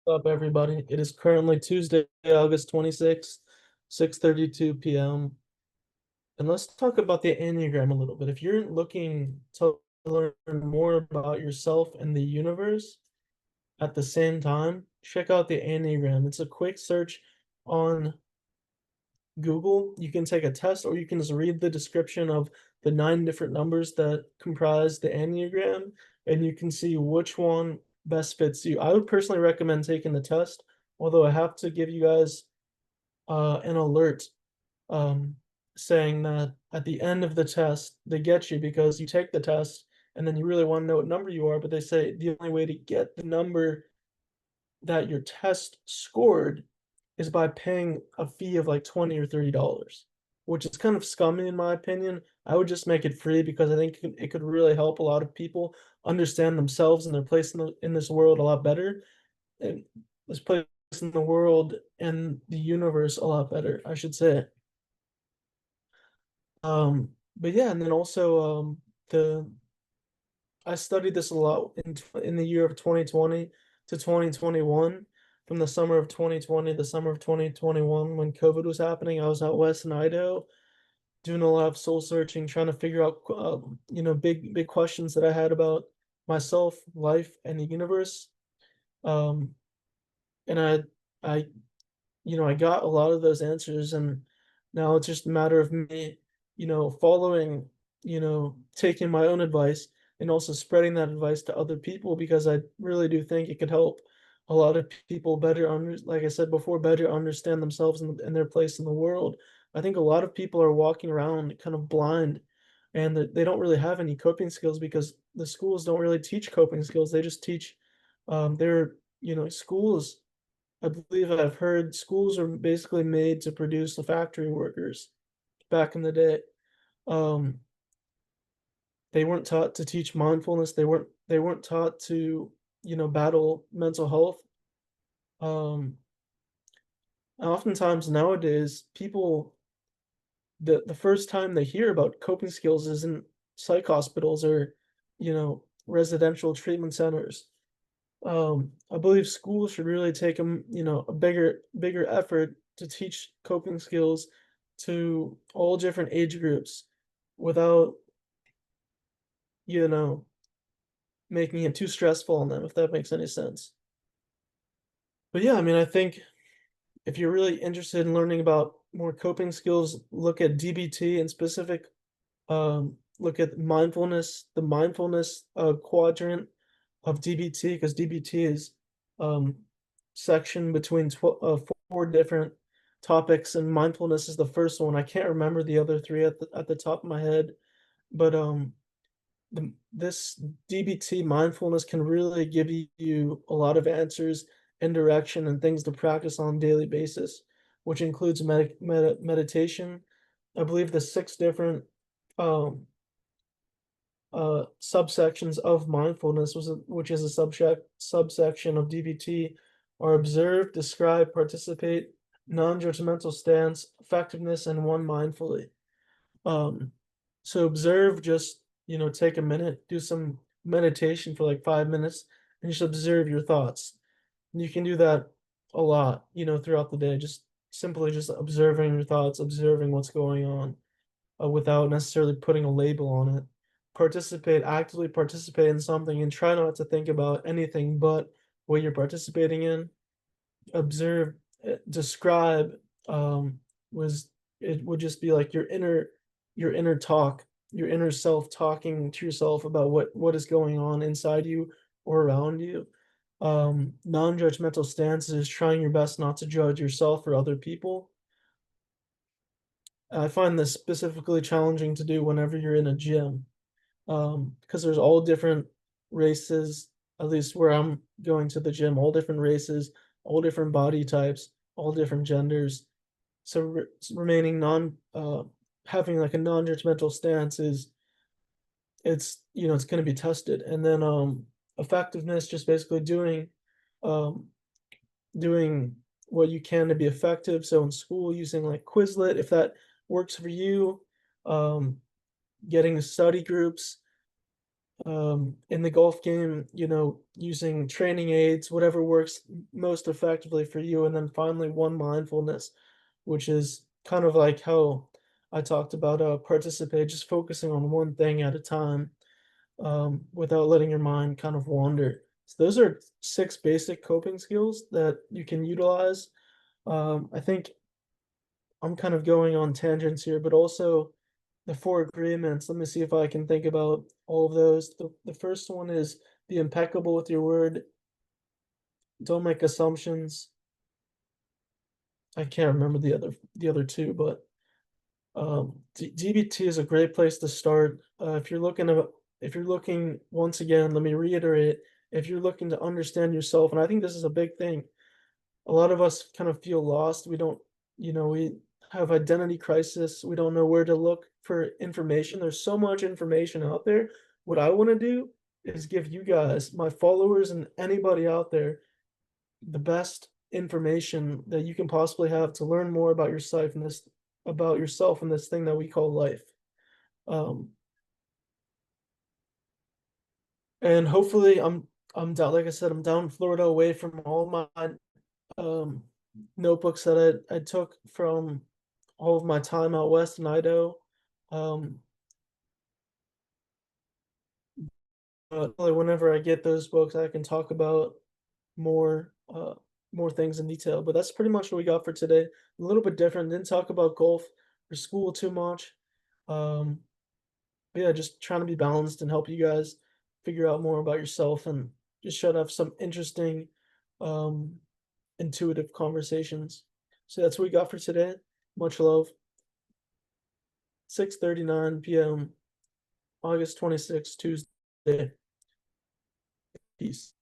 Up, everybody? It is currently Tuesday, August 26th, 6:32 p.m. And let's talk about the Enneagram a little bit. If you're looking to learn more about yourself and the universe at the same time, check out the Enneagram. It's a quick search on Google. You can take a test or you can just read the description of the 9 different numbers that comprise the Enneagram, and you can see which one best fits you. I would personally recommend taking the test, although I have to give you guys an alert um, saying that at the end of the test, they get you because you take the test and then you really want to know what number you are, but they say the only way to get the number that your test scored is by paying a fee of like 20 or $30, which is kind of scummy in my opinion. I would just make it free because I think it could really help a lot of people understand themselves and their place in this world a lot better, and this place in the world and the universe a lot better, I should say. But yeah, and then also the I studied this a lot in the year of 2020 to 2021. From the summer of 2020, the summer of 2021, when COVID was happening, I was out west in Idaho doing a lot of soul searching, trying to figure out, big questions that I had about myself, life, and the universe. Um, and I, I got a lot of those answers, and now it's just a matter of me, following, taking my own advice and also spreading that advice to other people because I really do think it could help a lot of people like I said before, better understand themselves and their place in the world. I think a lot of people are walking around kind of blind and that they don't really have any coping skills because the schools don't really teach coping skills. They just teach schools, I believe I've heard schools are basically made to produce the factory workers back in the day. Um, they weren't taught to teach mindfulness. They weren't taught to, battle mental health. Um, Oftentimes nowadays, people the first time they hear about coping skills is in psych hospitals or, residential treatment centers. I believe schools should really take a bigger effort to teach coping skills to all different age groups without, you know, making it too stressful on them, if that makes any sense. But yeah, I mean, I think if you're really interested in learning about more coping skills, look at DBT in specific. Look at the mindfulness quadrant of DBT, because DBT is um, section between 4 different topics, and mindfulness is the first one. I can't remember the other three at the top of my head, but this DBT mindfulness can really give you a lot of answers and direction and things to practice on a daily basis, which includes meditation. I believe the 6 different um, subsections of mindfulness, which is a subsection of DBT, are observe, describe, participate, non-judgmental stance, effectiveness, and one mindfully. Um, so observe, just take a minute, do some meditation for like 5 minutes, and just observe your thoughts. And you can do that a lot, throughout the day. Just simply just observing your thoughts, observing what's going on, without necessarily putting a label on it. Actively participate in something and try not to think about anything but what you're participating in. Observe, describe, was it would just be like your inner self talking to yourself about what is going on inside you or around you. Non-judgmental stance is trying your best not to judge yourself or other people. I find this specifically challenging to do whenever you're in a gym, because there's all different races, at least where I'm going to the gym, all different races, all different body types, all different genders. So remaining having like a non-judgmental stance is it's going to be tested, and then effectiveness, just basically um doing what you can to be effective. So in school, using like Quizlet, if that works for you, um, getting study groups, In the golf game, using training aids, whatever works most effectively for you. And then finally, one mindfulness, which is kind of like how I talked about participate, just focusing on one thing at a time, without letting your mind kind of wander. So those are six basic coping skills that you can utilize. I think I'm kind of going on tangents here, but also the four agreements. Let me see if I can think about all of those. The first one is be impeccable with your word. Don't make assumptions. I can't remember the other two, but DBT is a great place to start. If you're looking once again, let me reiterate, if you're looking to understand yourself, and I think this is a big thing, a lot of us kind of feel lost. We have identity crisis. We don't know where to look for information. There's so much information out there. What I want to do is give you guys, my followers, and anybody out there the best information that you can possibly have to learn more about yourself and this thing that we call life. Um, and hopefully I'm down, like I said, I'm down in Florida away from all my um notebooks that I took from all of my time out west in Idaho. Um, but really whenever I get those books, I can talk about more more things in detail. But that's pretty much what we got for today. A little bit different. Didn't talk about golf or school too much. Um, but yeah, just trying to be balanced and help you guys figure out more about yourself and just try to have some interesting, um, intuitive conversations. So that's what we got for today. Much love. 6:39 p.m. August 26th, Tuesday. Peace.